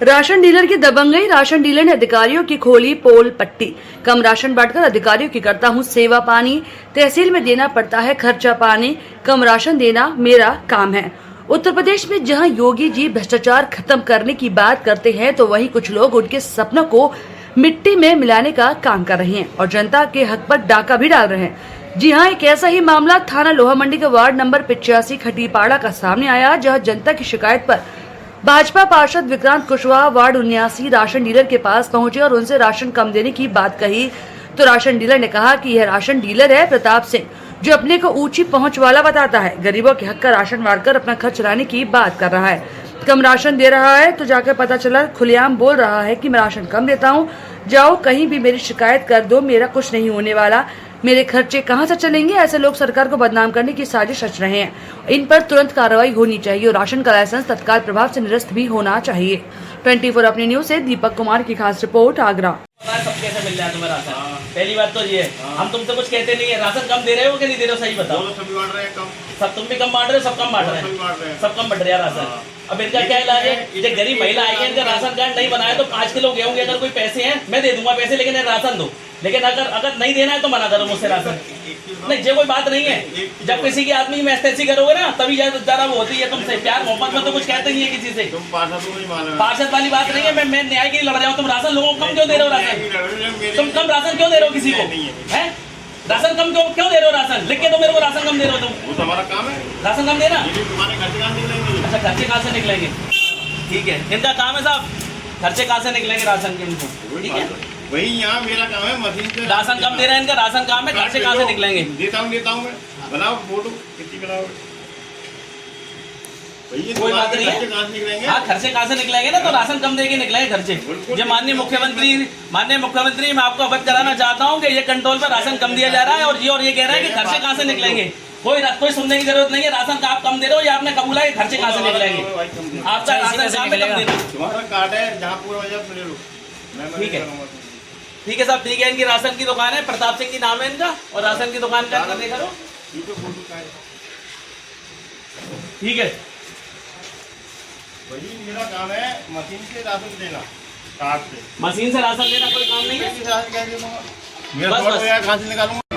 Ration dealer की दबंगई। Ration dealer ने अधिकारियों की खोली पोल पट्टी। कम राशन बांटकर अधिकारियों की करता हूं सेवा पानी। तहसील में देना पड़ता है खर्चा पानी। कम राशन देना मेरा काम है। उत्तर प्रदेश में जहां योगी जी भ्रष्टाचार खत्म करने की बात करते हैं तो वहीं कुछ लोग उनके सपनों को मिट्टी में मिलाने का काम कर रहे हैं और जनता के हक पर डाका भी डाल रहे हैं। जी हां, एक ऐसा ही मामला थाना लोहा मंडी के वार्ड नंबर 85 खटीपाड़ा का सामने आया, जहां जनता की शिकायत पर भाजपा पार्षद Vikrant Kushwaha ward 79 ration dealer के पास पहुंचे और उनसे राशन कम देने की बात कही तो राशन डीलर ने कहा कि यह राशन डीलर है प्रताप सिंह, जो अपने को ऊंची पहुंच वाला बताता है। गरीबों के हक का राशन बांटकर अपना खर्च चलाने की बात कर रहा है। कम राशन दे रहा है तो जाकर पता चला खुलेआम बोल रहा है कि मैं राशन कम देता हूं, जाओ कहीं भी मेरी शिकायत कर दो, मेरा कुछ नहीं होने वाला, मेरे खर्चे कहां से चलेंगे। ऐसे लोग सरकार को बदनाम करने की साजिश रच रहे हैं। इन पर तुरंत कार्रवाई होनी चाहिए और राशन का लाइसेंस तत्काल प्रभाव से निरस्त भी होना चाहिए। 24 अपनी न्यूज से दीपक कुमार की खास रिपोर्ट, आगरा। सब कैसे मिल जाए तुम्हें राशन? पहली बात तो ये हम तुमसे कुछ कहते नहीं है। राशन कम दे रहे हो कि नहीं दे रहे हो, सही बताओ। सभी बांट रहे हैं कम। सब तुम भी कम बांट रहे हो, सब कम बांट रहे हैं, सब कम बढ़ रहा है राशन। अब इनका क्या इलाज है? ये गरीब महिला आएगी, इनका राशन कार्ड नहीं बनाया तो 5 किलो गेहूं के अगर कोई पैसे हैं मैं दे दूंगा पैसे, लेकिन राशन दो। लेकिन अगर नहीं देना है तो मना करो मुझसे राशन। नहीं, ये कोई बात नहीं है। जब किसी की आदमी में ऐसी करोगे ना तभी ज्यादा वो होती है। तुमसे प्यार मोहब्बत में तो कुछ कहते नहीं है किसी से। पार्षद वाली बात नहीं है। मैं न्याय के लिए लड़ रहा हूँ। तुम राशन लोगों को कम क्यों दे रहे हो? राशन तुम कम राशन क्यों दे रहे हो किसी को? है राशन कम क्यों दे रहे हो? राशन लिख के तो मेरे को राशन कम दे रहे हो तुम। हमारा काम है राशन कम देना। अच्छा, खर्चे कहाँ से निकलेंगे? ठीक है, इनका काम है साहब, खर्चे कहाँ से निकलेंगे राशन के इनको? ठीक है, वही यहाँ मेरा काम है मशीन से राशन कम दे रहे हैं, इनका राशन काम है, खर्चे कहाँ से निकलेंगे? देता हूँ मैं। बनाओ फोटो कितनी बनाओ, कोई बात नहीं है। हाँ, खर्चे कहाँ से निकलेंगे ना, तो राशन कम देके निकलेंगे खर्चे। ये माननीय मुख्यमंत्री मैं आपको अवगत कराना चाहता हूँ कि ये कंट्रोल पर राशन कम दिया जा रहा है और ये कह रहा है कि खर्चे कहाँ से निकलेंगे। कोई सुनने की जरूरत नहीं है। राशन का आप कम दे रहे हो या आपने कबूला है, खर्चे कहाँ से निकलेंगे? आपका राशन कम दे रहे हो। तुम्हारा कार्ड है जहाँ पूरा हो जाए ले लो। ठीक है, ठीक है साहब, ठीक है। इनकी राशन की दुकान है, प्रताप सिंह की नाम है इनका, और राशन की दुकान का देखा लो। ठीक है, वही मेरा काम है मशीन से राशन देना, कार्ड से। मशीन से राशन देना कोई काम नहीं है। मेरा कहाँ से निकालूंगा?